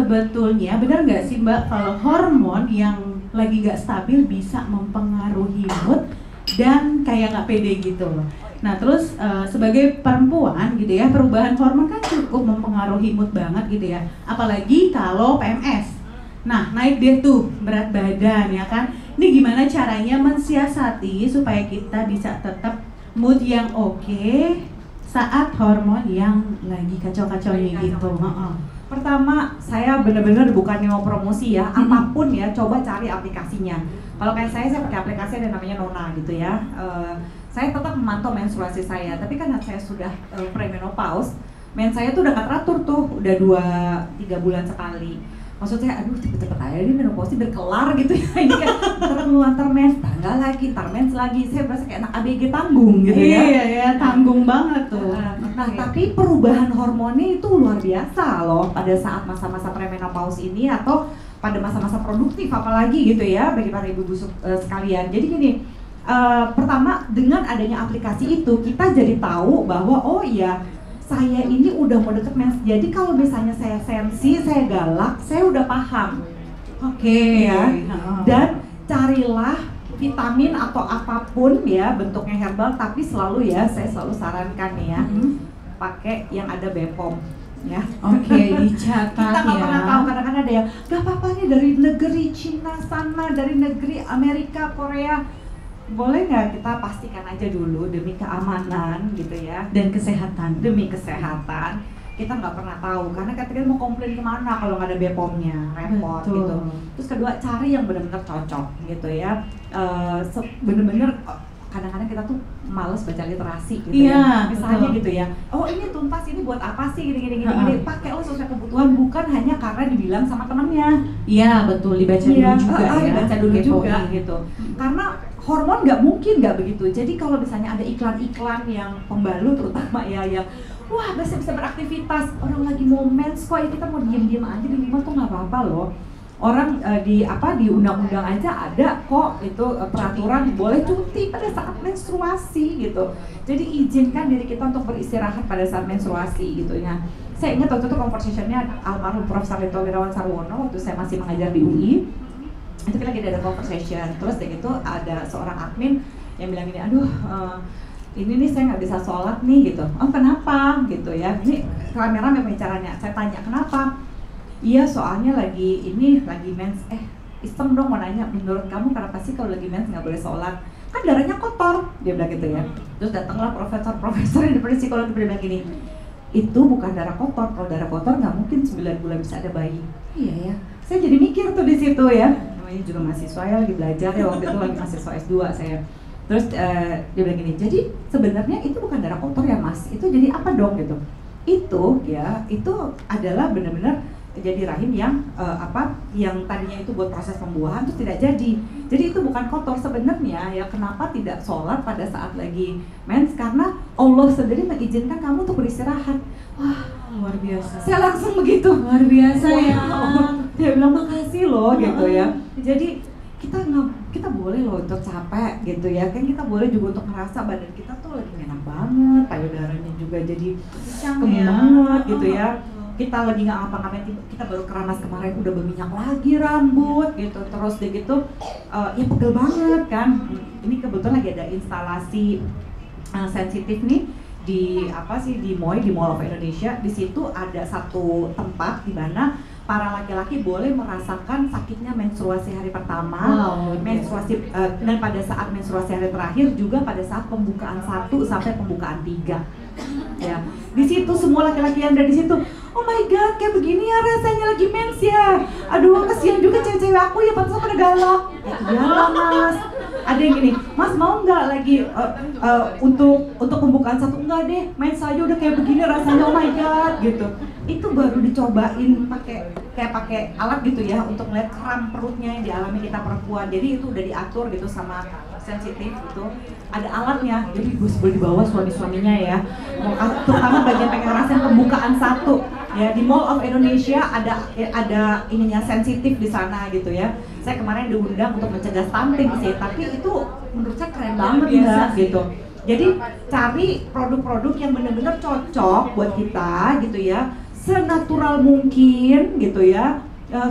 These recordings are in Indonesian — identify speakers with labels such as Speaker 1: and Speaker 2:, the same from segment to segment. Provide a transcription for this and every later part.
Speaker 1: sebetulnya benar nggak sih Mbak kalau hormon yang lagi nggak stabil bisa mempengaruhi mood dan kayak nggak pede gitu loh. Nah terus sebagai perempuan gitu ya, perubahan hormon kan cukup mempengaruhi mood banget gitu ya. Apalagi kalau PMS. Nah naik deh tuh berat badan ya kan. Ini gimana caranya mensiasati supaya kita bisa tetap mood yang oke saat hormon yang lagi kacau-kacaunya gitu.
Speaker 2: Pertama, saya benar-benar bukannya mau promosi ya, apapun ya, coba cari aplikasinya. Kalau kayak saya pakai aplikasi ada namanya Nona gitu ya. Saya tetap memantau menstruasi saya, tapi kan saya sudah premenopause, saya tuh udah gak teratur tuh, udah 2-3 bulan sekali. Maksud saya, aduh cepet-cepet aja nih menopause berkelar gitu ya. Ini kan ntar mens, tanggal lagi, ntar mens lagi. Saya berasa kayak anak ABG tanggung gitu ya.
Speaker 1: Iya, tanggung banget tuh.
Speaker 2: Nah, tapi perubahan hormonnya itu luar biasa loh pada saat masa-masa premenopause ini atau pada masa-masa produktif apalagi gitu ya bagi para ibu-ibu sekalian. Jadi gini, pertama dengan adanya aplikasi itu kita jadi tahu bahwa oh iya saya ini udah mau deket mens. Jadi kalau misalnya saya sensi, saya galak, saya udah paham. Oke ya. Dan carilah vitamin atau apapun ya bentuknya herbal, tapi selalu ya saya selalu sarankan ya pakai yang ada BPOM ya.
Speaker 1: Oke, dicatat
Speaker 2: kita
Speaker 1: ya.
Speaker 2: Kita nggak pernah tahu, kadang-kadang ada yang gak apa-apa nih dari negeri Cina sana, dari negeri Amerika, Korea. Boleh nggak kita pastikan aja dulu demi keamanan gitu ya,
Speaker 1: dan kesehatan.
Speaker 2: Demi kesehatan kita nggak pernah tahu karena kita mau komplain kemana kalau nggak ada BPOM-nya, repot. Betul. Gitu. Terus kedua, cari yang benar-benar cocok gitu ya. Bener-bener kadang-kadang kita tuh males baca literasi gitu ya. Misalnya gitu ya, oh ini tuntas ini buat apa sih gini. Pakai sesuai kebutuhan, bukan hanya karena dibilang sama temennya.
Speaker 1: Iya betul, dibaca dulu juga ya.
Speaker 2: Dibaca dulu juga gitu. Karena hormon nggak mungkin nggak begitu. Jadi kalau misalnya ada iklan-iklan yang pembalut terutama ya yang wah bisa beraktivitas, orang lagi mau mens kok ya kita mau diem-diem aja di rumah tuh nggak apa-apa loh. Orang di undang-undang aja ada kok itu peraturan boleh cuti pada saat menstruasi gitu. Jadi izinkan diri kita untuk beristirahat pada saat menstruasi gitu ya. Saya ingat waktu itu conversationnya almarhum Prof. Sarlito Wirawan Sarwono waktu saya masih mengajar di UI. Itu kita lagi ada conversation, terus dari itu ada seorang admin yang bilang gini, aduh ini nih saya nggak bisa sholat nih gitu. Oh kenapa gitu ya, ini rame-rame pembicaranya. Saya tanya kenapa? Iya soalnya lagi mens, iseng dong mau nanya, menurut kamu kenapa sih kalau lagi mens nggak boleh sholat? Kan darahnya kotor, dia bilang gitu ya. Terus datanglah profesor yang di psikologi bilang gini, itu bukan darah kotor, kalau darah kotor nggak mungkin 9 bulan bisa ada bayi. Iya ya, saya jadi mikir tuh di situ ya. Namanya juga mahasiswa ya, lagi belajar ya, waktu itu lagi mahasiswa S2 saya. Terus dia bilang gini, jadi sebenarnya itu bukan darah kotor ya mas, itu jadi apa dong gitu? Itu adalah benar-benar jadi rahim yang yang tadinya itu buat proses pembuahan itu tidak jadi. Jadi itu bukan kotor sebenarnya ya. Kenapa tidak sholat pada saat lagi mens? Karena Allah sendiri mengizinkan kamu untuk beristirahat. Wah luar biasa. Saya langsung begitu.
Speaker 1: Luar biasa ya.
Speaker 2: Dia bilang makasih loh gitu ya. Jadi kita boleh loh untuk capek gitu ya. Kan kita boleh juga untuk ngerasa badan kita tuh lagi enak banget, payudaranya juga jadi kembang banget gitu ya. Kita lagi nggak ngapa-ngapain, kita baru keramas kemarin udah berminyak lagi rambut gitu, terus deh gitu ya pegel banget kan. Ini kebetulan lagi ada instalasi sensitif nih di MOI, di Mall of Indonesia. Di situ ada satu tempat di mana para laki-laki boleh merasakan sakitnya menstruasi hari pertama, menstruasi dan pada saat menstruasi hari terakhir, juga pada saat pembukaan 1 sampai pembukaan 3. Ya, di situ semua laki-laki yang ada di situ, oh my god, kayak begini ya rasanya lagi mens ya. Aduh, kasihan juga cewek-cewek aku ya, pantas pada galak. Ya mas, ada yang gini, mas mau nggak lagi untuk pembukaan 1? Enggak deh, mens aja udah kayak begini rasanya, oh my god gitu. Itu baru dicobain pakai alat gitu ya untuk melihat kram perutnya yang dialami kita perempuan. Jadi itu udah diatur gitu sama sensitif gitu, ada alatnya. Jadi gue sebel dibawa suami-suaminya ya, terutama bagian pengen ngerasain pembukaan 1 ya. Di Mall of Indonesia ada ininya sensitif di sana gitu ya. Saya kemarin diundang untuk mencegah stunting sih, tapi itu menurut saya keren banget ya gitu. Jadi cari produk-produk yang benar-benar cocok buat kita gitu ya, senatural mungkin gitu ya,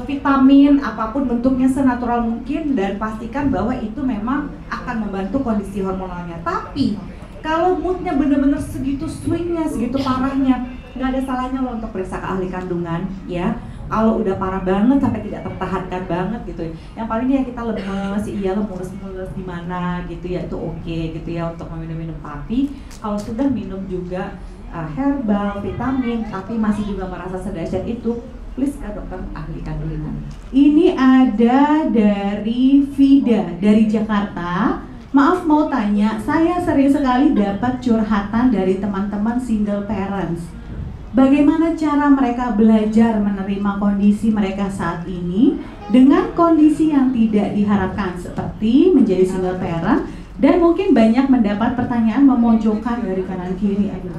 Speaker 2: vitamin apapun bentuknya senatural mungkin, dan pastikan bahwa itu memang akan membantu kondisi hormonalnya. Tapi kalau moodnya bener-bener segitu swingnya, segitu parahnya, nggak ada salahnya lo untuk periksa ke ahli kandungan ya. Kalau udah parah banget sampai tidak tertahankan banget gitu, yang paling ya kita lemes, iya lo mulus-mulus di mana gitu ya, itu oke gitu ya untuk minum-minum. Tapi kalau sudah minum juga herbal, vitamin, tapi masih juga merasa sedahsyat itu, please ke dokter ahli kandungan.
Speaker 1: Ini ada dari Vida dari Jakarta. Maaf mau tanya, saya sering sekali dapat curhatan dari teman-teman single parents. Bagaimana cara mereka belajar menerima kondisi mereka saat ini dengan kondisi yang tidak diharapkan seperti menjadi single parent, dan mungkin banyak mendapat pertanyaan memojokkan dari kanan kiri. Aduh,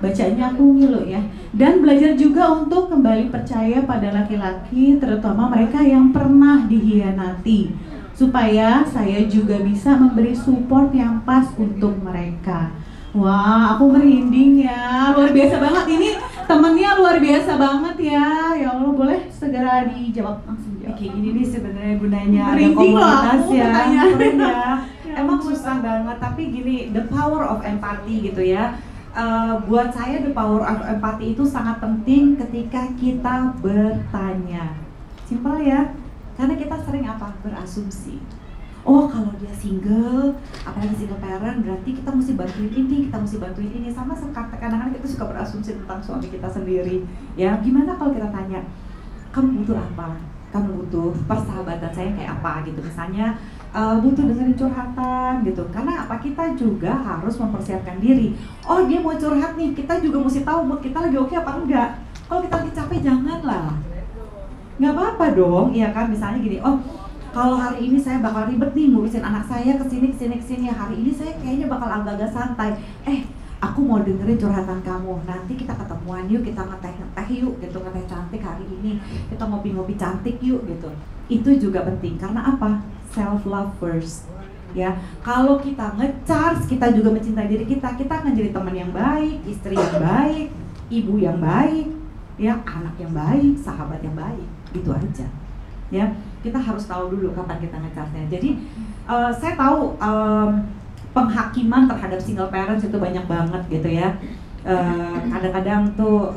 Speaker 1: bacanya aku ngilu ya. Dan belajar juga untuk kembali percaya pada laki-laki, terutama mereka yang pernah dihianati, supaya saya juga bisa memberi support yang pas untuk mereka. Wah, aku merinding ya, luar biasa banget ini, temennya luar biasa banget ya. Ya Allah, boleh segera dijawab langsung jawab.
Speaker 2: Kayak gini nih sebenarnya gunanya ada
Speaker 1: Merinding loh
Speaker 2: komunitas
Speaker 1: aku
Speaker 2: ya.
Speaker 1: pertanyaan.
Speaker 2: Ya. Emang susah banget, tapi gini, the power of empathy gitu ya. Buat saya the power of empathy itu sangat penting ketika kita bertanya. Simpel ya, karena kita sering apa? Berasumsi. Oh, kalau dia single, apalagi single parent, berarti kita mesti bantuin ini, kita mesti bantuin ini. Sama kadang-kadang kita suka berasumsi tentang suami kita sendiri. Ya, gimana kalau kita tanya, kamu butuh apa? Kamu butuh persahabatan saya kayak apa gitu, misalnya butuh dengerin curhatan gitu. Karena apa, kita juga harus mempersiapkan diri. Oh, dia mau curhat nih, kita juga mesti tahu mood kita lagi oke apa enggak. Kalau kita lagi capek, janganlah. Nggak apa-apa dong, ya kan, misalnya gini, oh kalau hari ini saya bakal ribet nih ngurusin anak saya kesini. Hari ini saya kayaknya bakal agak-agak santai. Aku mau dengerin curhatan kamu. Nanti kita ketemuan yuk, kita ngeteh yuk gitu, ngeteh cantik hari ini. Kita ngopi-ngopi cantik yuk gitu. Itu juga penting, karena apa? Self love first. Ya, kalau kita nge-charge, kita juga mencintai diri kita. Kita akan jadi teman yang baik, istri yang baik, ibu yang baik, ya, anak yang baik, sahabat yang baik. Itu aja. Ya, kita harus tahu dulu kapan kita nge-charge-nya. Jadi saya tahu penghakiman terhadap single parents itu banyak banget gitu ya. Kadang-kadang tuh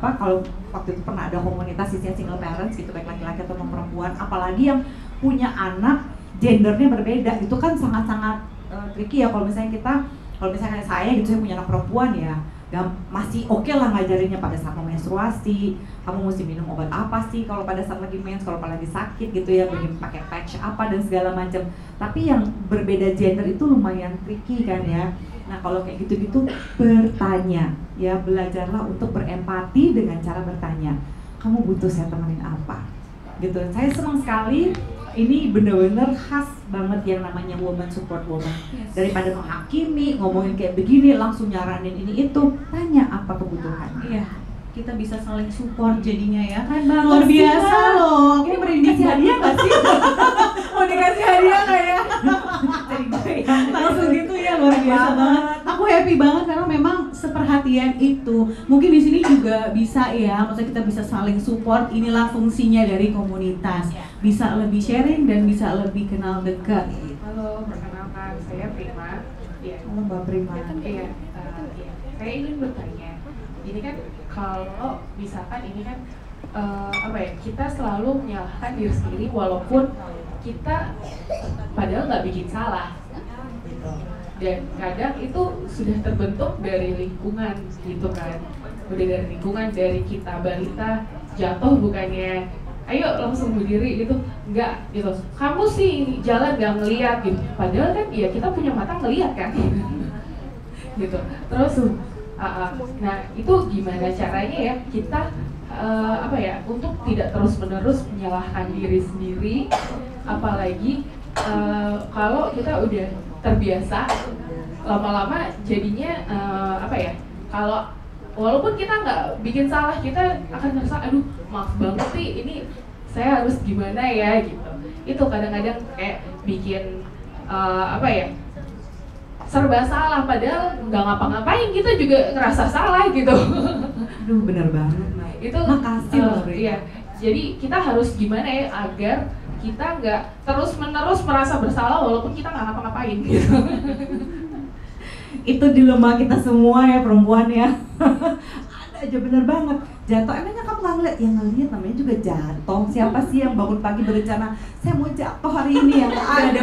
Speaker 2: kalau waktu itu pernah ada komunitas isinya single parents gitu, baik laki-laki atau perempuan, apalagi yang punya anak gendernya berbeda, itu kan sangat-sangat tricky ya. Kalau misalnya saya gitu, saya punya anak perempuan ya, masih oke lah ngajarinnya pada saat mau menstruasi, kamu mesti minum obat apa sih kalau pada saat lagi mens, kalau lagi sakit gitu ya, bagaimana pakai patch apa dan segala macam. Tapi yang berbeda gender itu lumayan tricky kan ya. Nah kalau kayak gitu-gitu, bertanya ya, belajarlah untuk berempati dengan cara bertanya. Kamu butuh saya temenin apa? Gitu. Saya senang sekali. Ini benar-benar khas banget yang namanya woman support woman. Daripada menghakimi, ngomongin kayak begini, langsung nyaranin ini itu, tanya apa kebutuhan.
Speaker 1: Iya, kita bisa saling support jadinya ya.
Speaker 2: Luar
Speaker 1: biasa loh.
Speaker 2: Ini merinding hadiah nggak sih?
Speaker 1: Mau dikasih hadiah nggak ya? Langsung gitu ya, luar biasa banget. Aku happy banget karena memang seperhatian itu. Mungkin di sini juga bisa ya, maksudnya kita bisa saling support. Inilah fungsinya dari komunitas. Bisa lebih sharing dan bisa lebih kenal dekat.
Speaker 3: Halo, perkenalkan saya Prima. Iya.
Speaker 2: Halo Mbak Prima.
Speaker 3: Iya. Saya ingin bertanya. Ini kan kalau misalkan ini kan kita selalu menyalahkan diri sendiri walaupun kita padahal nggak bikin salah gitu. Dan kadang itu sudah terbentuk dari lingkungan gitu kan, udah dari lingkungan, dari kita balita jatuh bukannya ayo langsung berdiri gitu, enggak gitu, kamu sih jalan nggak ngeliat gitu, padahal kan ya kita punya mata ngeliat kan gitu. Terus nah itu gimana caranya ya kita untuk tidak terus-menerus menyalahkan diri sendiri, apalagi kalau kita udah terbiasa, lama-lama jadinya kalau walaupun kita nggak bikin salah, kita akan merasa aduh maaf banget sih, ini saya harus gimana ya gitu. Itu kadang-kadang kayak bikin serba salah, padahal nggak ngapa-ngapain kita juga ngerasa salah gitu.
Speaker 2: Aduh bener banget Mbak
Speaker 3: Itu
Speaker 2: Makasih loh, Ri.
Speaker 3: iya. Jadi kita harus gimana ya agar kita nggak terus-menerus merasa bersalah walaupun kita nggak ngapa-ngapain gitu.
Speaker 2: Itu dilema kita semua ya perempuan ya. Ada aja bener banget. Jatuh, emangnya kamu nggak ngeliat? Ya ngeliat, namanya juga jatuh. Siapa sih yang bangun pagi berencana saya mau jatuh hari ini ya? Nggak ada.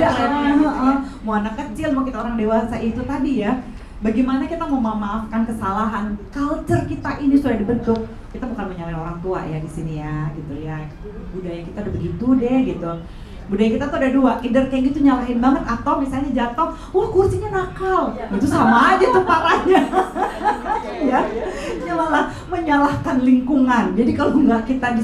Speaker 2: Mau anak kecil, mau kita orang dewasa, itu tadi ya. Bagaimana kita mau memaafkan kesalahan? Culture kita ini sudah dibentuk. Kita bukan menyalahin orang tua ya di sini ya, gitu ya. Budaya kita udah begitu deh gitu. Budaya kita tuh ada dua, either kayak gitu nyalahin banget atau misalnya jatuh, wah kursinya nakal. Itu sama aja tuh parahnya. Ya, dia malah menyalahkan lingkungan. Jadi kalau nggak kita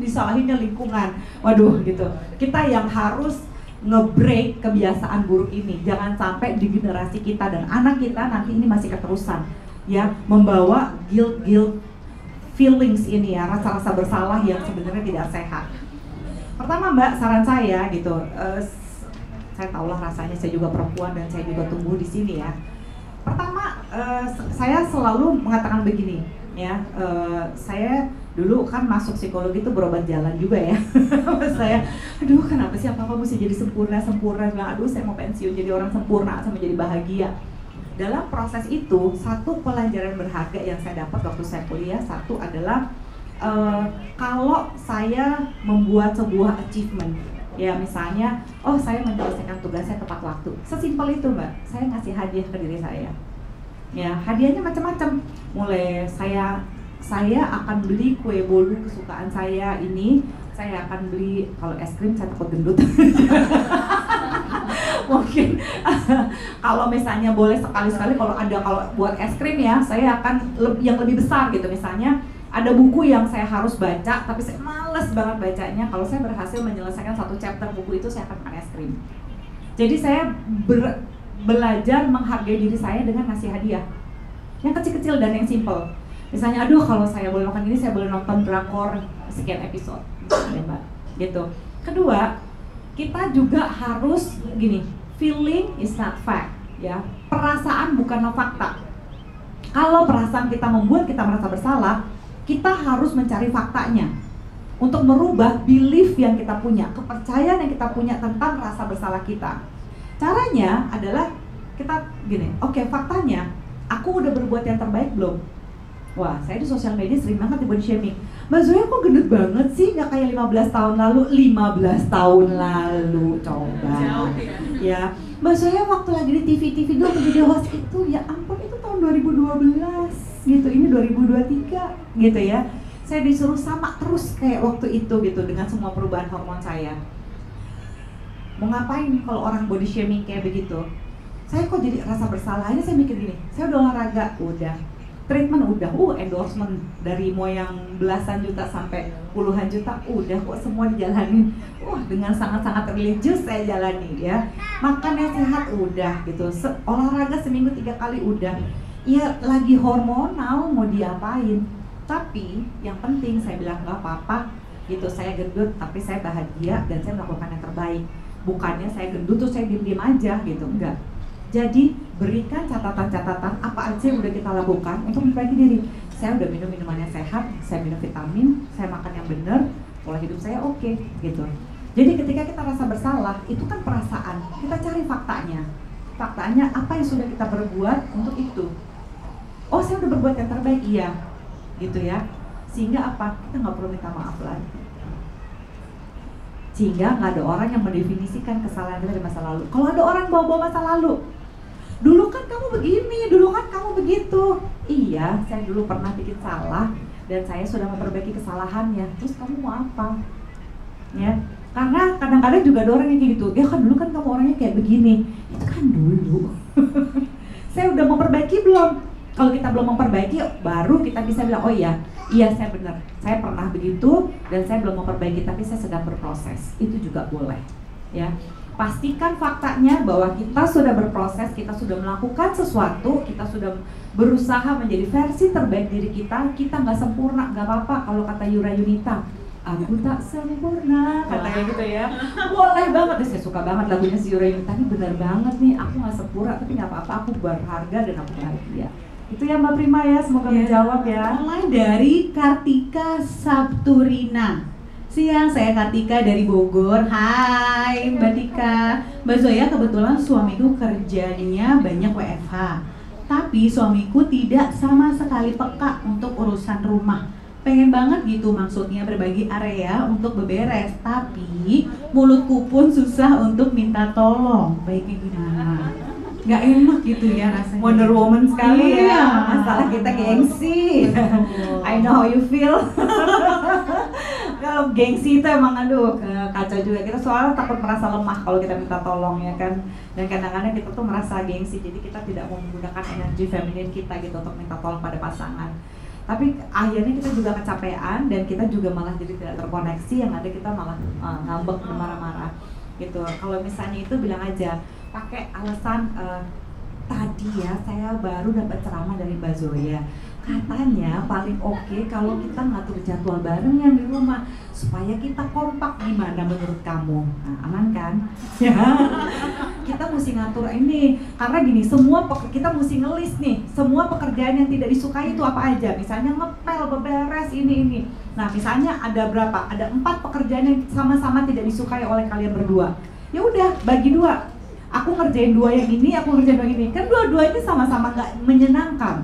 Speaker 2: disalahinnya lingkungan. Waduh gitu. Kita yang harus nge-break kebiasaan buruk ini. Jangan sampai di generasi kita dan anak kita nanti ini masih keterusan ya, membawa guilt feelings ini ya, rasa-rasa bersalah yang sebenarnya tidak sehat. Pertama Mbak, saran saya gitu, saya tahulah rasanya, saya juga perempuan dan saya juga tumbuh di sini ya. Pertama, saya selalu mengatakan begini ya, saya dulu kan masuk psikologi itu berobat jalan juga ya. Saya, aduh kenapa sih apa-apa mesti jadi sempurna, bilang aduh saya mau pensiun jadi orang sempurna, saya mau jadi bahagia. Dalam proses itu, satu pelajaran berharga yang saya dapat waktu saya kuliah, satu adalah kalau saya membuat sebuah achievement, ya misalnya, oh saya menyelesaikan tugas saya tepat waktu, sesimpel itu Mbak, saya ngasih hadiah ke diri saya. Ya hadiahnya macam-macam, mulai saya akan beli kue bolu kesukaan saya ini, saya akan beli, kalau es krim saya takut gendut. Mungkin kalau misalnya boleh sekali-sekali kalau buat es krim ya, saya akan yang lebih besar gitu, misalnya ada buku yang saya harus baca tapi saya males banget bacanya, kalau saya berhasil menyelesaikan satu chapter buku itu saya akan makan es krim. Jadi saya belajar menghargai diri saya dengan ngasih hadiah yang kecil-kecil dan yang simple. Misalnya, aduh kalau saya boleh makan ini, saya boleh nonton drakor sekian episode, ya Mbak, gitu. Kedua, kita juga harus gini, feeling is not fact, ya. Perasaan bukanlah fakta. Kalau perasaan kita membuat kita merasa bersalah, kita harus mencari faktanya untuk merubah belief yang kita punya, kepercayaan yang kita punya tentang rasa bersalah kita. Caranya adalah kita gini, oke, faktanya, aku udah berbuat yang terbaik belum? Wah, saya di sosial media sering banget di body shaming. Mbak Zoya kok gendut banget sih, nggak kayak 15 tahun lalu. 15 tahun lalu, coba. Ya, Mbak Zoya waktu lagi di TV dulu menjadi host itu, ya ampun itu tahun 2012 gitu, ini 2023 gitu ya. Saya disuruh sama terus kayak waktu itu gitu dengan semua perubahan hormon saya. Mau ngapain kalau orang body shaming kayak begitu? Saya kok jadi rasa bersalah, ini saya mikir gini, saya udah olahraga, udah treatment udah, endorsement dari mau yang belasan juta sampai puluhan juta, udah kok semua dijalanin. Dengan sangat-sangat religius saya jalani ya. Makan yang sehat udah gitu. Olahraga seminggu 3 kali udah. Ya lagi hormonal mau diapain. Tapi yang penting saya bilang nggak apa-apa gitu, saya gendut tapi saya bahagia dan saya melakukan yang terbaik. Bukannya saya gendut terus saya diem-diem aja gitu, enggak. Jadi berikan catatan-catatan apa aja yang udah kita lakukan untuk memperbaiki diri. Saya udah minum minuman yang sehat, saya minum vitamin, saya makan yang benar, pola hidup saya oke, gitu. Jadi ketika kita rasa bersalah, itu kan perasaan. Kita cari faktanya. Faktanya apa yang sudah kita berbuat untuk itu. Oh saya udah berbuat yang terbaik, iya, gitu ya. Sehingga apa? Kita nggak perlu minta maaf lagi. Sehingga nggak ada orang yang mendefinisikan kesalahan kita di masa lalu. Kalau ada orang bawa-bawa masa lalu, dulu kan kamu begini, dulu kan kamu begitu. Iya, saya dulu pernah bikin salah dan saya sudah memperbaiki kesalahannya. Terus kamu mau apa? Ya, karena kadang-kadang juga ada orang yang kayak gitu. Ya kan dulu kan kamu orangnya kayak begini. Itu kan dulu. Saya udah memperbaiki belum? Kalau kita belum memperbaiki, baru kita bisa bilang, oh iya saya benar, saya pernah begitu dan saya belum memperbaiki, tapi saya sedang berproses. Itu juga boleh, ya. Pastikan faktanya bahwa kita sudah berproses, kita sudah melakukan sesuatu, kita sudah berusaha menjadi versi terbaik diri kita. Kita nggak sempurna, nggak apa-apa. Kalau kata Yura Yunita, aku tak sempurna, katanya gitu ya. Boleh banget, saya suka banget lagunya si Yura Yunita. Ini benar banget nih, aku nggak sempurna, tapi nggak apa-apa, aku berharga dan aku bahagia. Itu ya Mbak Prima ya, semoga menjawab ya.
Speaker 1: Mulai dari Kartika Sabturina. Siang, saya Kartika dari Bogor. Hai Mbak Tika. Mbak Zoya, kebetulan suamiku kerjanya banyak WFH. Tapi suamiku tidak sama sekali peka untuk urusan rumah. Pengen banget gitu, maksudnya berbagi area untuk beberes. Tapi mulutku pun susah untuk minta tolong. Baiknya gimana? Nggak enak gitu ya rasanya.
Speaker 2: Wonder Woman sekali
Speaker 1: Iya.
Speaker 2: ya. Masalah kita gengsi. I know how you feel. Kalau gengsi itu emang aduh kacau juga. Kita soalnya takut merasa lemah kalau kita minta tolong ya kan. Dan kadang-kadang kita tuh merasa gengsi, jadi kita tidak mau menggunakan energi feminin kita gitu untuk minta tolong pada pasangan. Tapi akhirnya kita juga kecapean dan kita juga malah jadi tidak terkoneksi, yang ada kita malah ngambek dan marah-marah gitu. Kalau misalnya itu bilang aja, pakai alasan tadi ya saya baru dapat ceramah dari Mbak Zoya. Katanya paling oke kalau kita ngatur jadwal bareng yang di rumah supaya kita kompak. Gimana menurut kamu? Nah, aman kan? Ya. Kita mesti ngatur ini karena gini, kita mesti ngelis nih semua pekerjaan yang tidak disukai itu apa aja. Misalnya ngepel, beberes, ini. Nah, misalnya ada berapa? Ada 4 pekerjaan yang sama-sama tidak disukai oleh kalian berdua. Ya udah, bagi 2. Aku ngerjain 2 yang ini, aku ngerjain 2 yang ini. Kan dua-duanya sama-sama nggak menyenangkan.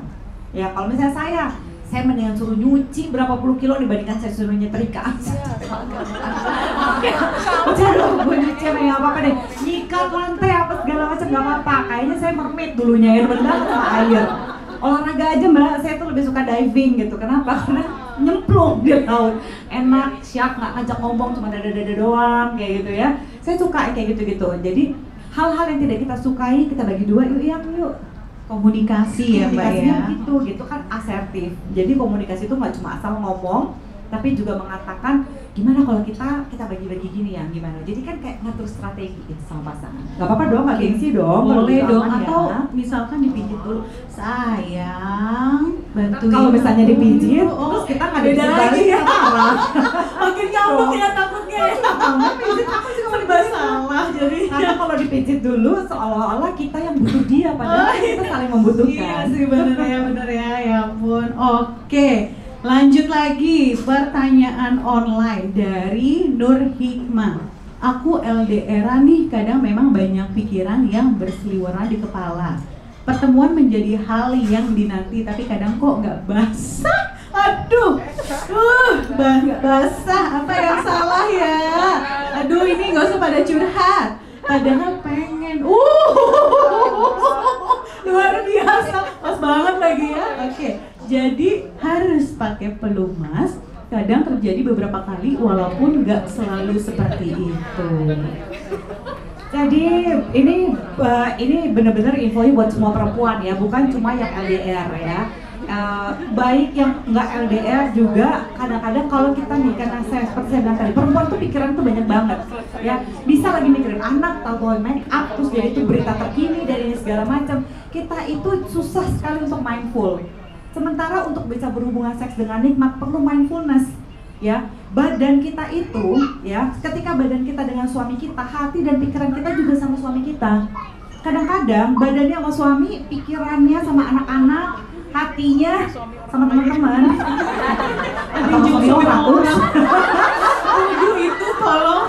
Speaker 2: Ya kalau misalnya saya mendingan suruh nyuci berapa puluh kilo dibandingkan saya suruh nyetrika. Jangan gue nyuci emang gak apa-apa deh. Nyikat lantai apa segala macam gak apa-apa. Kayaknya saya mermaid dulunya ya, bener banget sama air. Olahraga aja Mbak, saya tuh lebih suka diving gitu. Kenapa? Karena nyemplung di laut. Enak, syak, gak ngajak ngomong, cuma dada-dada doang kayak gitu ya. Saya suka kayak gitu-gitu. Jadi hal-hal yang tidak kita sukai kita bagi 2 yuk.
Speaker 1: Komunikasi ya Mbak ya.
Speaker 2: Gitu kan asertif. Jadi komunikasi itu nggak cuma asal ngomong, tapi juga mengatakan gimana kalau kita bagi-bagi gini ya, gimana. Jadi kan kayak ngatur strategi ya sama pasangan. Nggak apa-apa dong, nggak gengsi dong.
Speaker 1: Boleh
Speaker 2: kalau
Speaker 1: dong,
Speaker 2: aman
Speaker 1: atau
Speaker 2: ya.
Speaker 1: misalkan dipijit dulu. Sayang, bantuin.
Speaker 2: Kalau misalnya dipijit,
Speaker 1: Oh,
Speaker 2: terus kita nggak
Speaker 1: beda
Speaker 2: dipijit
Speaker 1: lagi
Speaker 2: balik,
Speaker 1: ya.
Speaker 2: salah.
Speaker 1: Makin nyambung ya takutnya ya.
Speaker 2: Pijit aku juga mau
Speaker 1: Serba salah jadi.
Speaker 2: Karena kalau dipijit dulu seolah-olah kita yang butuh dia, padahal kita saling membutuhkan.
Speaker 1: Iya sih bener ya, ya ampun. Oke, lanjut lagi pertanyaan online dari Nur Hikmah. Aku LDR nih, kadang memang banyak pikiran yang berseliweran di kepala. Pertemuan menjadi hal yang dinanti, tapi kadang kok nggak basah. Aduh, basah. Apa yang salah ya? Aduh, ini nggak usah pada curhat. Padahal pengen. Luar biasa, pas banget lagi ya. Oke, jadi harus pakai pelumas. Kadang terjadi beberapa kali, walaupun nggak selalu seperti itu.
Speaker 2: Jadi ini benar-benar infonya buat semua perempuan ya, bukan cuma yang LDR ya. Baik yang nggak LDR juga kadang-kadang kalau kita nih, karena seperti saya bilang tadi, perempuan tuh pikiran tuh banyak banget ya, bisa lagi mikirin anak, tahu make up, terus jadi itu berita terkini dari ini segala macam. Kita itu susah sekali untuk mindful. Sementara untuk bisa berhubungan seks dengan nikmat perlu mindfulness ya. Badan kita itu ya, ketika badan kita dengan suami kita, hati dan pikiran kita juga sama suami kita. Kadang-kadang badannya sama suami, pikirannya sama anak-anak, hatinya sama teman-teman. Atau sama orang.
Speaker 1: Itu tolong.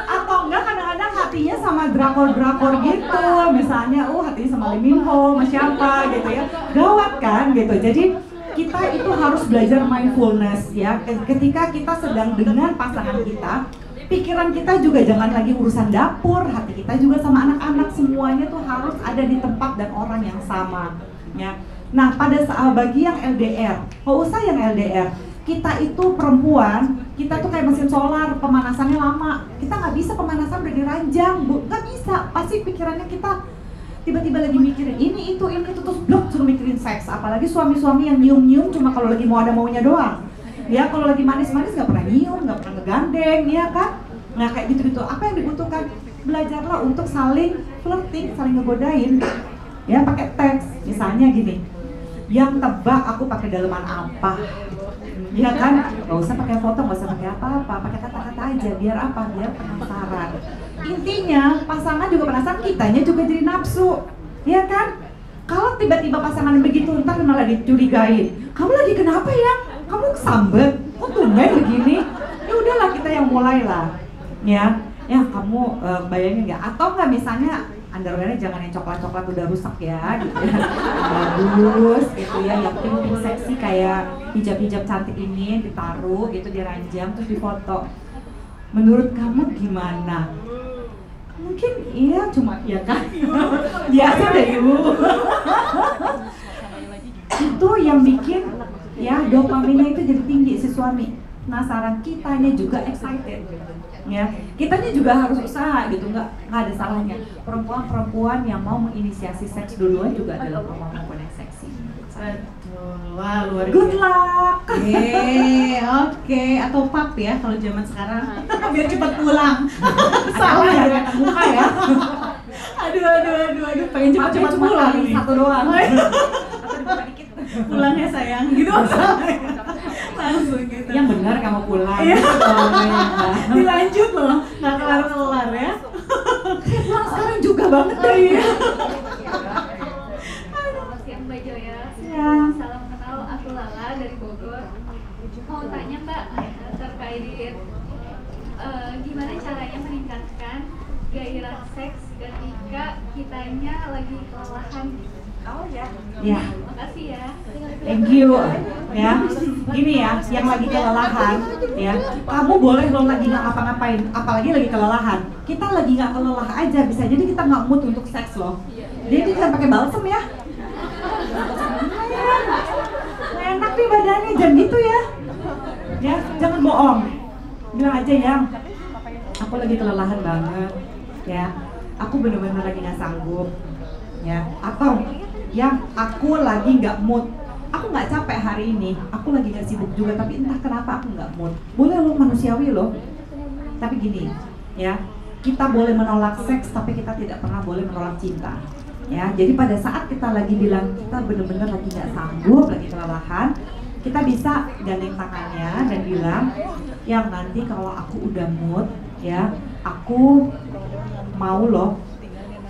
Speaker 2: Atau enggak kadang-kadang hatinya sama drakor-drakor gitu. Misalnya hatinya sama Lee Min Ho, sama siapa gitu ya. Gawat kan gitu. Jadi kita itu harus belajar mindfulness ya. Ketika kita sedang dengan pasangan kita, pikiran kita juga jangan lagi urusan dapur, hati kita juga sama anak-anak, semuanya tuh harus ada di tempat dan orang yang sama ya. Nah, pada saat bagi yang LDR, nggak usah yang LDR, kita itu perempuan, kita tuh kayak mesin solar, pemanasannya lama. Kita nggak bisa pemanasan udah diranjang, Bu. Nggak bisa, pasti pikirannya kita tiba-tiba lagi mikirin ini itu terus blok suruh mikirin seks. Apalagi suami-suami yang nyium-nyium cuma kalau lagi mau ada maunya doang. Ya kalau lagi manis-manis nggak pernah nyium, nggak pernah ngegandeng, ya kan? Nah kayak gitu-gitu. Apa yang dibutuhkan? Belajarlah untuk saling flirting, saling ngegodain. Ya pakai teks, misalnya gini. Yang tebak aku pakai daleman apa? Ya kan? Gak usah pakai foto, gak usah pakai apa-apa, pakai kata-kata aja. Biar apa? Biar penasaran. Intinya pasangan juga penasaran, kitanya juga jadi nafsu, ya kan? Kalau tiba-tiba pasangan begitu, ntar malah dicurigain. Kamu lagi kenapa ya? Kamu kesambet? Kok tumben begini? Ya udahlah kita yang mulai lah, ya. Ya kamu bayangin nggak? Atau nggak misalnya underwearnya jangan yang coklat-coklat udah rusak ya, gitu ya. Bagus, gitu ya. Yang penting seksi kayak hijab-hijab cantik ini ditaruh, gitu diranjang terus difoto. Menurut kamu gimana? Mungkin iya cuma ya kan? Biasa deh ibu. Itu yang bikin ya dopaminnya itu jadi tinggi si suami. Penasaran, kitanya juga excited. Ya, kitanya juga harus usaha gitu, nggak ada salahnya. Perempuan-perempuan yang mau menginisiasi seks duluan juga adalah perempuan yang seksi.
Speaker 1: Betul, wah luar biasa.
Speaker 2: Good luck.
Speaker 1: Oke, atau pap ya kalau zaman sekarang, biar cepat pulang.
Speaker 2: Salah ya, buka ya.
Speaker 1: Aduh, pengen cepat pulang nih.
Speaker 2: Satu doang.
Speaker 1: Atau dibuka dikit. Pulangnya sayang, gitu. Langsung gitu.
Speaker 2: Yang benar kamu pulang.
Speaker 1: Iya.
Speaker 2: Gitu,
Speaker 1: Dilanjut loh, nggak kelar-kelar ya.
Speaker 2: pulang sekarang juga banget deh.
Speaker 4: Selamat siang Mbak Joya.
Speaker 2: Ya.
Speaker 4: Salam kenal, aku Lala dari Bogor. Mau tanya Mbak terkait gimana caranya meningkatkan gairah seks ketika kitanya lagi kelelahan.
Speaker 2: Oh ya. Ya.
Speaker 4: Makasih ya.
Speaker 2: Thank you. Ya. Gini ya, yang lagi kelelahan, ya. Kamu boleh lo lagi nggak ngapa-ngapain, apalagi lagi kelelahan. Kita lagi nggak kelelahan aja, bisa jadi kita nggak mood untuk seks loh. Jadi jangan pakai balsem ya. Enak nih badannya, jangan gitu ya. Ya, jangan bohong. Bilang aja yang aku lagi kelelahan banget, ya. Aku bener-bener lagi nggak sanggup, ya. Atau yang aku lagi nggak mood, aku nggak capek hari ini, aku lagi nggak sibuk juga, tapi entah kenapa aku nggak mood. Boleh lo, manusiawi lo. Tapi gini, ya, kita boleh menolak seks, tapi kita tidak pernah boleh menolak cinta. Ya, jadi pada saat kita lagi bilang kita benar-benar lagi nggak sanggup, lagi kelelahan, kita bisa gandeng tangannya dan bilang, yang nanti kalau aku udah mood, ya, aku mau loh,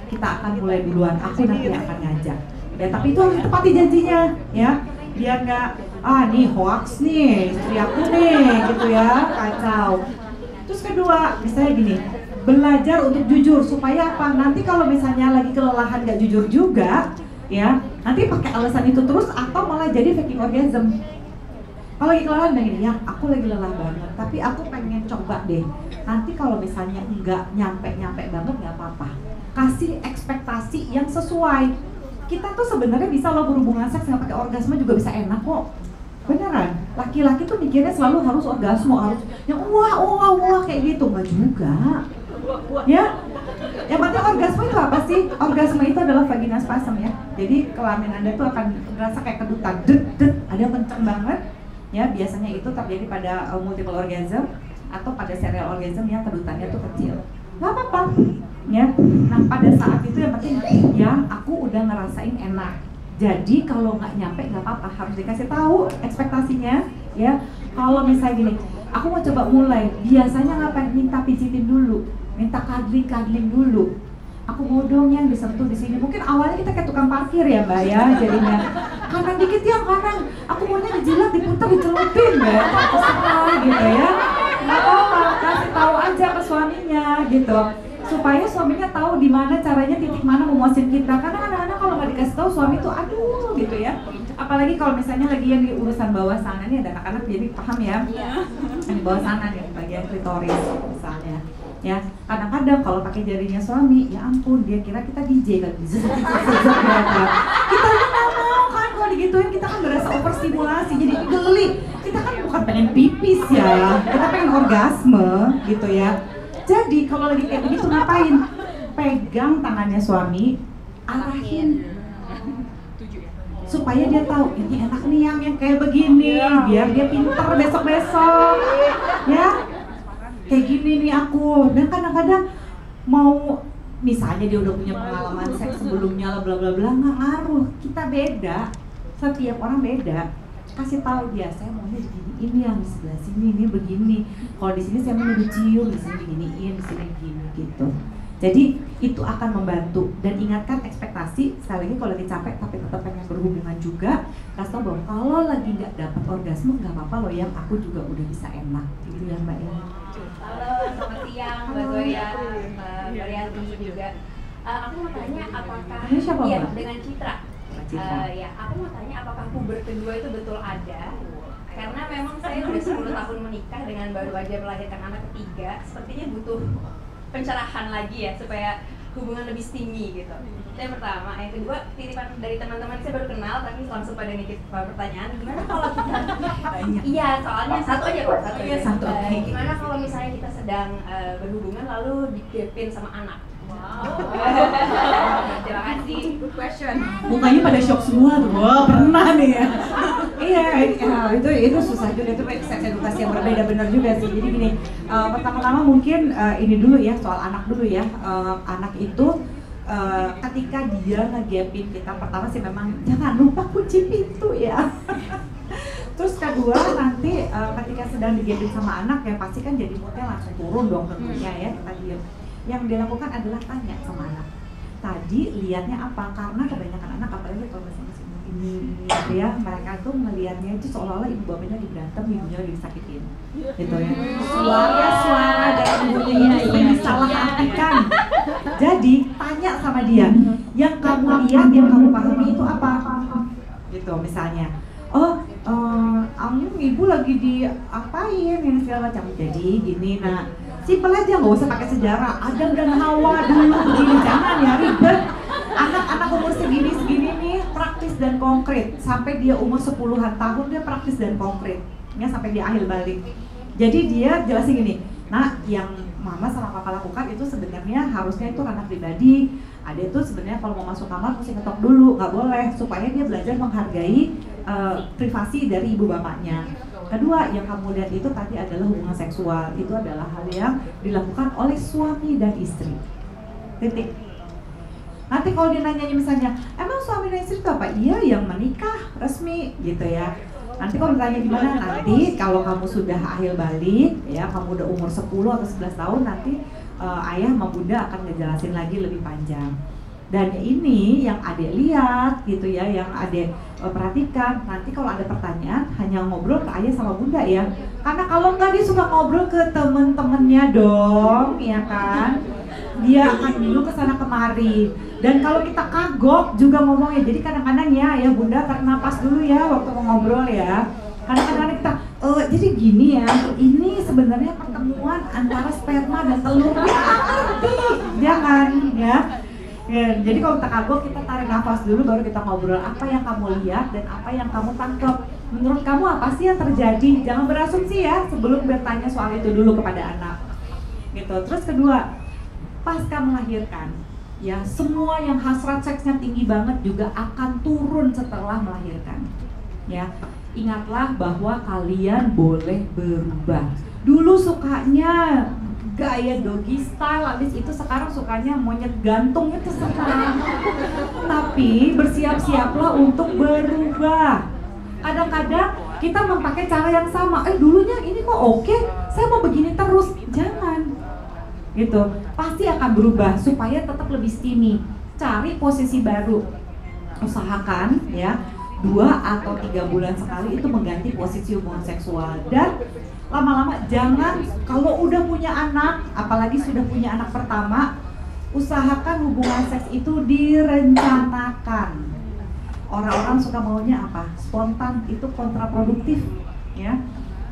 Speaker 2: kita akan mulai duluan, aku nanti akan ngajak. Ya, tapi itu harus tepati janjinya, ya, biar nggak nih hoax nih istri aku nih, gitu ya, kacau. Terus kedua, misalnya gini, belajar untuk jujur supaya apa? Nanti kalau misalnya lagi kelelahan nggak jujur juga, ya, nanti pakai alasan itu terus atau malah jadi faking orgasm. Kalau lagi kelelahan begini, ya, aku lagi lelah banget, tapi aku pengen coba deh. Nanti kalau misalnya nggak nyampe banget nggak apa-apa. Kasih ekspektasi yang sesuai. Kita tuh sebenarnya bisa loh berhubungan seks nggak pakai orgasme juga bisa enak kok. Beneran, laki-laki tuh mikirnya selalu harus orgasme, harus yang wah kayak gitu, nggak juga. Ya, yang penting orgasme itu apa sih? Orgasme itu adalah vagina spasm ya. Jadi kelamin Anda tuh akan berasa kayak kedutan, ada yang kenceng banget. Ya, biasanya itu terjadi pada multiple orgasm atau pada serial orgasm yang kedutannya tuh kecil. Nggak apa-apa, ya. Nah, pada saat itu yang penting, ya, aku udah ngerasain enak. Jadi kalau nggak nyampe nggak apa-apa, harus dikasih tahu ekspektasinya, ya. Kalau misalnya gini, aku mau coba mulai, biasanya ngapain? Minta pijitin dulu, minta cuddling dulu. Aku mau dong yang disentuh di sini. Mungkin awalnya kita kayak tukang parkir ya Mbak ya, jadinya kanan dikit ya kanan. Aku maunya dijilat, diputar, dicelupin Mbak. Terserah gitu ya. Nggak apa-apa, kasih tahu aja ke suaminya gitu. Supaya suaminya tahu di mana caranya, titik mana memuasin kita. Karena kadang-kadang kalau nggak dikasih tahu suami tuh aduh gitu ya. Apalagi kalau misalnya lagi yang di urusan bawah sana nih, ada anak-anak jadi paham ya. Yang di bawah sana nih, bagian klitoris misalnya. Ya, kadang-kadang kalau pakai jarinya suami, ya ampun dia kira kita DJ kan. Kita nggak mau kan kalau digituin, kita kan berasa overstimulasi jadi geli. Kita kan bukan pengen pipis ya, kita pengen orgasme gitu ya. Jadi kalau lagi kayak begitu ngapain? Pegang tangannya suami, arahin supaya dia tahu ini enak nih yang kayak begini, biar dia pinter besok-besok, ya. Kayak gini nih aku. Dan kadang-kadang mau misalnya dia udah punya pengalaman seks sebelumnya lah bla bla bla, nggak ngaruh. Kita beda, setiap orang beda. Kasih tahu dia, saya maunya begini, ini yang di sebelah sini ini begini. Kalau di sini saya mau dicium, di sini beginiin, di sini begini gitu. Jadi itu akan membantu, dan ingatkan ekspektasi. Sekali lagi kalau lagi capek tapi tetap pengen berhubungan juga, kasih tau bahwa kalau lagi nggak dapat orgasme nggak apa-apa loh, yang aku juga udah bisa enak gitu ya Mbak ya.
Speaker 5: Halo, selamat siang Mbak Zoya, Mbak Rianti juga. Aku mau tanya apakah
Speaker 2: Ini siapa,
Speaker 5: iya,
Speaker 2: Mbak?
Speaker 5: dengan Citra.
Speaker 2: Citra.
Speaker 5: Ya, aku mau tanya apakah puber kedua itu betul ada? Karena memang saya udah 10 tahun menikah dengan baru aja melahirkan anak ketiga, sepertinya butuh pencerahan lagi ya supaya hubungan lebih steamy gitu. Itu yang pertama. Yang kedua, titipan dari teman-teman saya baru kenal tapi langsung pada nitip pertanyaan, gimana kalau kita iya, soalnya satu aja kok, satu aja.
Speaker 2: Satu, oke.
Speaker 5: Gimana kalau misalnya kita sedang berhubungan lalu digepin sama anak? Wow. Terima kasih. Good question.
Speaker 1: Mukanya pada shock semua tuh. Wah, pernah nih ya.
Speaker 2: Iya, itu susah juga, itu seks edukasi yang berbeda benar juga sih. Jadi gini, pertama-tama mungkin ini dulu ya, soal anak dulu ya. Anak itu ketika dia ngegapin kita, pertama sih memang jangan lupa kunci pintu ya. Terus kedua nanti ketika sedang digapin sama anak ya pasti kan jadi moodnya langsung turun dong tentunya ya, kita diam. Yang dilakukan adalah tanya sama anak, tadi lihatnya apa? Karena kebanyakan anak, apalagi kalau masih ini ya, mereka tuh ngelihatnya itu seolah-olah ibu bapaknya lagi berantem, ibunya lagi disakitin gitu ya. Suara dari ibunya itu disalahartikan. Jadi tanya sama dia, yang kamu lihat, yang kamu pahami itu apa? Gitu misalnya, ibu lagi diapain ini segala macam. Jadi gini, nah simpel aja, nggak usah pakai sejarah. Adam dan Hawa dulu begini, jangan ya ribet. Anak-anak umur segini nih praktis dan konkret. Sampai dia umur 10-an tahun dia praktis dan konkret. Ya sampai dia akhir balik. Jadi dia jelasin gini, nah yang mama sama papa lakukan itu sebenarnya harusnya itu ranah pribadi. Ada itu sebenarnya kalau mau masuk kamar mesti ketok dulu, nggak boleh, supaya dia belajar menghargai privasi dari ibu bapaknya. Kedua, yang kamu lihat itu tadi adalah hubungan seksual. Itu adalah hal yang dilakukan oleh suami dan istri. Titik. Nanti kalau dia nanya misalnya, emang suami dan istri itu apa? Iya, yang menikah resmi gitu ya. Nanti kalau ditanya gimana, nanti kalau kamu sudah akhir balik, ya kamu udah umur 10 atau 11 tahun, nanti ayah sama bunda akan ngejelasin lagi lebih panjang. Dan ini yang adek lihat gitu ya, yang adek perhatikan. Nanti kalau ada pertanyaan hanya ngobrol ke ayah sama bunda ya. Karena kalau enggak dia suka ngobrol ke temen-temennya dong, ya kan? Dia akan dulu kesana kemari. Dan kalau kita kagok juga ngomongnya, jadi kadang-kadang ya bunda tarik napas dulu ya waktu mau ngobrol ya. Kadang-kadang kita, jadi gini ya, ini sebenarnya pertemuan antara sperma dan telur. Jangan ya. Ya, jadi kalau kita kagok, kita tarik nafas dulu baru kita ngobrol apa yang kamu lihat dan apa yang kamu tangkap. Menurut kamu apa sih yang terjadi? Jangan berasumsi ya sebelum bertanya soal itu dulu kepada anak. Gitu. Terus kedua, pasca melahirkan, ya semua yang hasrat seksnya tinggi banget juga akan turun setelah melahirkan. Ya, ingatlah bahwa kalian boleh berubah. Dulu sukanya gaya doggy style, habis itu sekarang sukanya monyet gantung, itu senang. Tapi bersiap-siaplah untuk berubah. Kadang-kadang kita memakai cara yang sama, dulunya ini kok oke, saya mau begini terus. Jangan gitu, pasti akan berubah supaya tetap lebih steamy. Cari posisi baru, usahakan ya 2 atau 3 bulan sekali itu mengganti posisi hubungan seksual. Dan lama-lama jangan, kalau udah punya anak, apalagi sudah punya anak pertama, usahakan hubungan seks itu direncanakan. Orang-orang suka maunya apa? Spontan, itu kontraproduktif ya.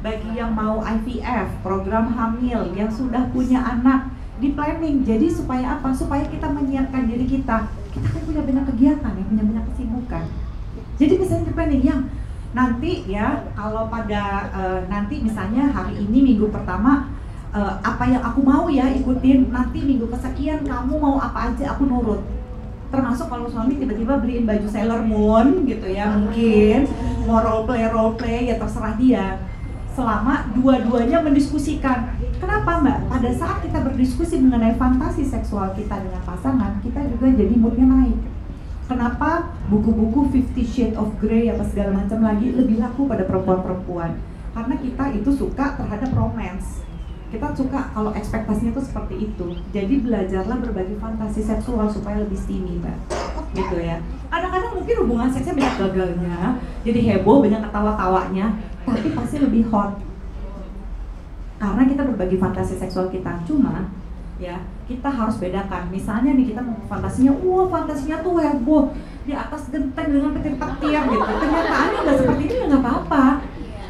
Speaker 2: Bagi yang mau IVF, program hamil, yang sudah punya anak, di planning. Jadi supaya apa? Supaya kita menyiapkan diri kita. Kita kan punya banyak kegiatan ya, punya banyak kesibukan. Jadi misalnya di planning yang nanti ya, kalau pada nanti misalnya hari ini minggu pertama apa yang aku mau ya ikutin, nanti minggu kesekian kamu mau apa aja aku nurut. Termasuk kalau suami tiba-tiba beliin baju Sailor Moon gitu ya, mungkin mau role play ya terserah dia. Selama dua-duanya mendiskusikan. Kenapa Mbak? Pada saat kita berdiskusi mengenai fantasi seksual kita dengan pasangan, kita juga jadi moodnya naik. Kenapa buku-buku 50 Shades of Grey apa segala macam lagi lebih laku pada perempuan-perempuan? Karena kita itu suka terhadap romance. Kita suka kalau ekspektasinya tuh seperti itu. Jadi belajarlah berbagi fantasi seksual supaya lebih steamy, Mbak. Gitu ya. Kadang-kadang mungkin hubungan seksnya banyak gagalnya, jadi heboh, banyak ketawa-tawanya, tapi pasti lebih hot. Karena kita berbagi fantasi seksual kita. Cuma ya, kita harus bedakan. Misalnya nih kita mau fantasinya, wah fantasinya tuh heboh di atas genteng dengan petir-petir gitu. Kenyataannya nggak seperti itu, ya nggak apa-apa.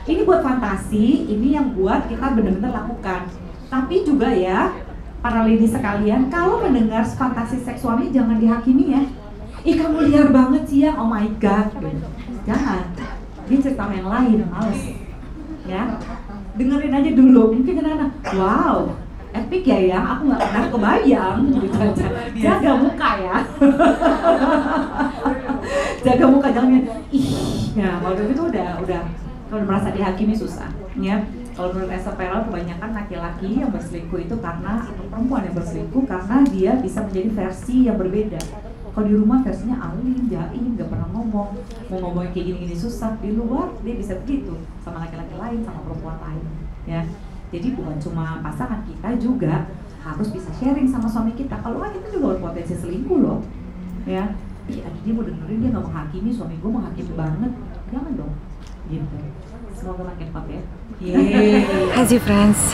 Speaker 2: Ini buat fantasi, ini yang buat kita benar-benar lakukan. Tapi juga ya, para lady sekalian, kalau mendengar fantasi seksualnya jangan dihakimi ya. Ih kamu liar banget sih ya, oh my god. Gitu. Jangan. Dia cerita yang lain, males. Ya, dengerin aja dulu. Mungkin anak-anak, wow, epic ya yang aku nggak pernah kebayang. Gitu aja. Jaga muka ya. Jaga muka, jangan ih. Ya, kalau itu udah. Kalau merasa dihakimi susah, ya. Kalau menurut Esther Perel kebanyakan laki-laki yang berselingkuh itu karena, atau perempuan yang berselingkuh karena dia bisa menjadi versi yang berbeda. Kalau di rumah versinya alim, jaim, gak pernah ngomong, mau ngomongin kayak gini-gini susah. Di luar dia bisa begitu sama laki-laki lain, sama perempuan lain, ya. Jadi bukan cuma pasangan, kita juga harus bisa sharing sama suami kita. Kalau nggak kita juga berpotensi selingkuh loh, ya. Ih, dia mau dengerin, dia nggak menghakimi, suami gue menghakimi banget, jangan dong. Gitu. Semoga makin pop ya.
Speaker 6: Hai friends,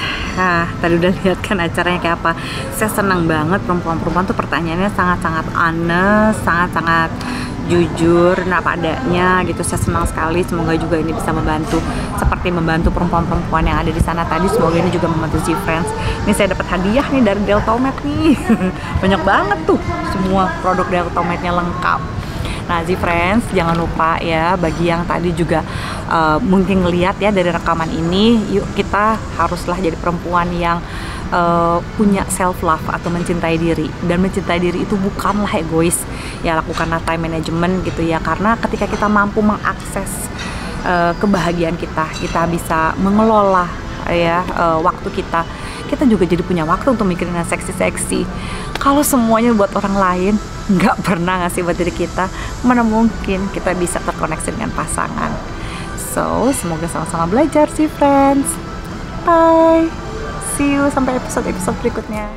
Speaker 6: tadi udah lihat kan acaranya kayak apa. Saya senang banget, perempuan-perempuan tuh pertanyaannya sangat-sangat honest, sangat-sangat jujur, apa adanya gitu. Saya senang sekali, semoga juga ini bisa membantu seperti membantu perempuan-perempuan yang ada di sana tadi. Semoga ini juga membantu si friends. Ini saya dapat hadiah nih dari Deltomed nih. Banyak banget tuh, semua produk Deltomed-nya lengkap. Nah, Z-Friends, jangan lupa ya, bagi yang tadi juga mungkin ngelihat ya dari rekaman ini, yuk kita haruslah jadi perempuan yang punya self love atau mencintai diri. Dan mencintai diri itu bukanlah egois. Ya, lakukanlah time management gitu ya, karena ketika kita mampu mengakses kebahagiaan kita bisa mengelola ya waktu kita juga jadi punya waktu untuk mikirin yang seksi-seksi. Kalau semuanya buat orang lain, nggak pernah ngasih buat diri kita, mana mungkin kita bisa terkoneksi dengan pasangan. So, semoga sama-sama belajar sih friends. Bye. See you sampai episode berikutnya.